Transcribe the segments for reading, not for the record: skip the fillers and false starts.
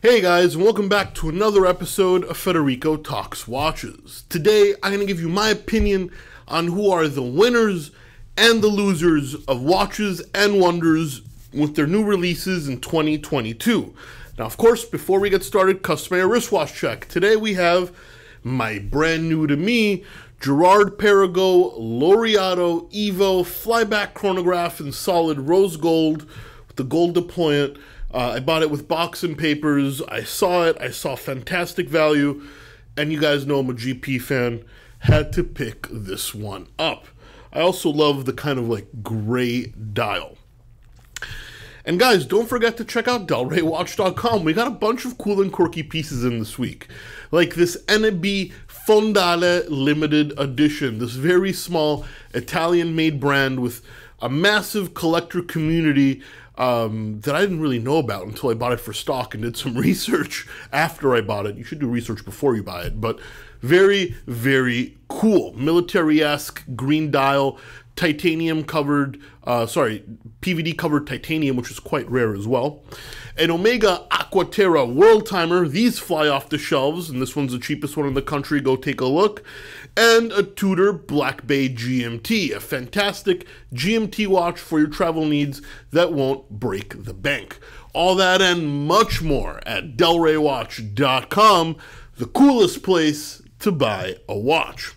Hey guys, and welcome back to another episode of Federico Talks Watches. Today, I'm going to give you my opinion on who are the winners and the losers of Watches and Wonders with their new releases in 2022. Now, of course, before we get started, customary wristwatch check. Today we have my brand new to me, Girard-Perregaux Laureato Evo flyback chronograph in solid rose gold with the gold deployant. I bought it with box and papers. I saw it. I saw fantastic value. And you guys know I'm a GP fan. Had to pick this one up. I also love the kind of like gray dial. And guys, don't forget to check out delraywatch.com. We got a bunch of cool and quirky pieces in this week. Like this NB Fondale limited edition. This very small Italian-made brand with a massive collector community that I didn't really know about until I bought it for stock and did some research after I bought it. You should do research before you buy it, but very, very cool. Military-esque green dial, titanium covered, PVD covered titanium, which is quite rare as well. An Omega Aquaterra World Timer. These fly off the shelves, and this one's the cheapest one in the country. Go take a look. And a Tudor Black Bay GMT, a fantastic GMT watch for your travel needs that won't break the bank. All that and much more at delraywatch.com, the coolest place to buy a watch.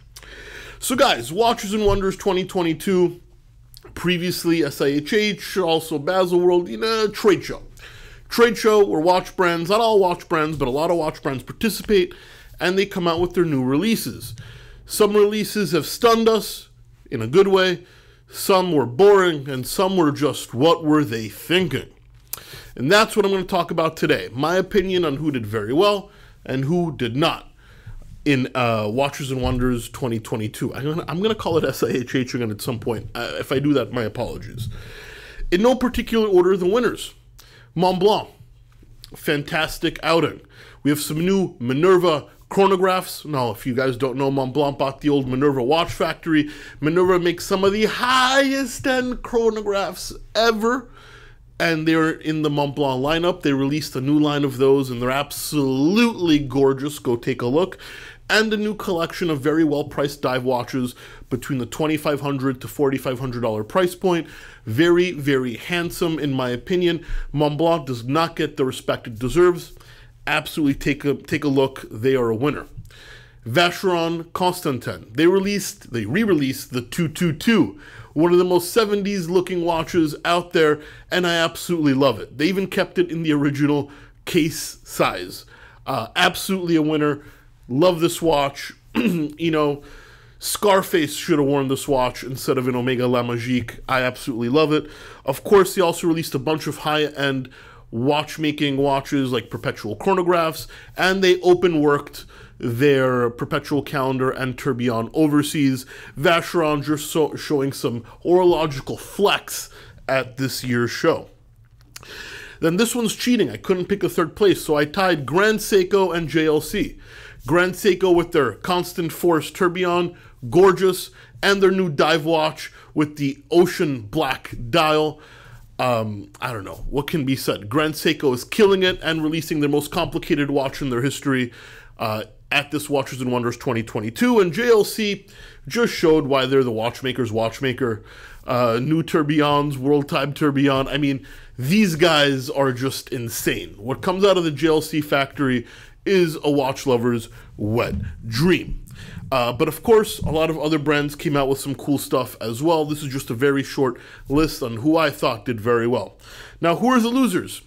So guys, Watches and Wonders 2022, previously SIHH, also Baselworld, trade show. Trade show where watch brands, not all watch brands, but a lot of watch brands participate, and they come out with their new releases. Some releases have stunned us in a good way, some were boring, and some were just, what were they thinking? And that's what I'm going to talk about today. My opinion on who did very well and who did not in Watches and Wonders 2022. I'm going to call it SIHH again at some point. If I do that, my apologies. In no particular order, the winners. Montblanc, fantastic outing. We have some new Minerva chronographs. Now, if you guys don't know, Montblanc bought the old Minerva watch factory. Minerva makes some of the highest end chronographs ever, and they're in the Montblanc lineup. They released a new line of those, and they're absolutely gorgeous. Go take a look. And a new collection of very well-priced dive watches between the $2,500 to $4,500 price point. Very, very handsome, in my opinion. Montblanc does not get the respect it deserves. Absolutely take a look. They are a winner. Vacheron Constantin. They re-released the 222, one of the most 70s looking watches out there, and I absolutely love it. They even kept it in the original case size. Absolutely a winner. Love this watch. Scarface should have worn this watch instead of an Omega La Magique. I absolutely love it. Of course, they also released a bunch of high-end watchmaking watches like perpetual chronographs, and they open-worked their perpetual calendar and tourbillon overseas. Vacheron just showing some horological flex at this year's show. Then this one's cheating. I couldn't pick a third place, so I tied Grand Seiko and JLC. Grand Seiko with their constant force tourbillon, gorgeous, and their new dive watch with the ocean black dial. I don't know what can be said. Grand Seiko is killing it and releasing their most complicated watch in their history at this Watches and Wonders 2022. And JLC just showed why they're the watchmaker's watchmaker. New tourbillons, world time tourbillon. I mean, these guys are just insane. What comes out of the JLC factory is a watch lover's wet dream. But of course, a lot of other brands came out with some cool stuff as well. This is just a very short list on who I thought did very well. Now, who are the losers?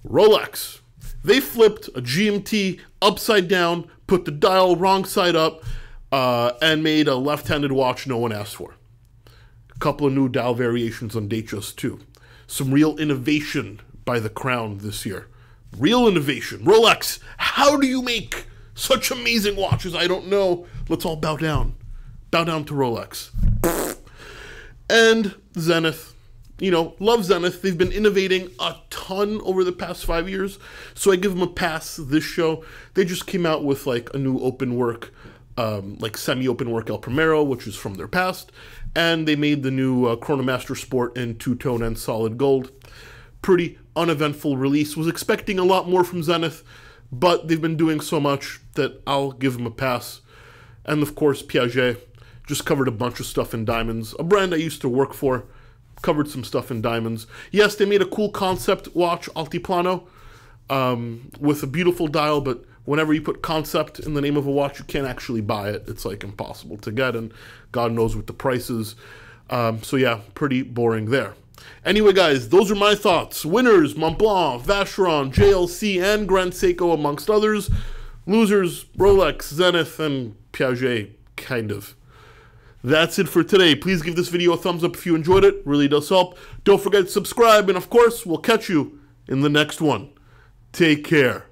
Rolex. They flipped a GMT upside down, put the dial wrong side up, and made a left-handed watch no one asked for. A couple of new dial variations on Datejust too. Some real innovation by the Crown this year. Real innovation. Rolex, how do you make such amazing watches? I don't know. Let's all bow down. Bow down to Rolex. And Zenith. Love Zenith. They've been innovating a ton over the past 5 years, so I give them a pass this show. They just came out with like a new open work, like semi-open work El Primero, which is from their past, and they made the new Chronomaster Sport in two-tone and solid gold. pretty uneventful release. Was expecting a lot more from Zenith, but they've been doing so much that I'll give them a pass. And of course, Piaget just covered a bunch of stuff in diamonds. A brand I used to work for, covered some stuff in diamonds. Yes, they made a cool concept watch, Altiplano, with a beautiful dial, but whenever you put concept in the name of a watch, you can't actually buy it. It's like impossible to get, and God knows what the price is. So yeah, pretty boring there. Anyway, guys, those are my thoughts. Winners, Montblanc, Vacheron, JLC, and Grand Seiko, amongst others. Losers, Rolex, Zenith, and Piaget, kind of. That's it for today. Please give this video a thumbs up if you enjoyed it. Really does help. Don't forget to subscribe, and of course, we'll catch you in the next one. Take care.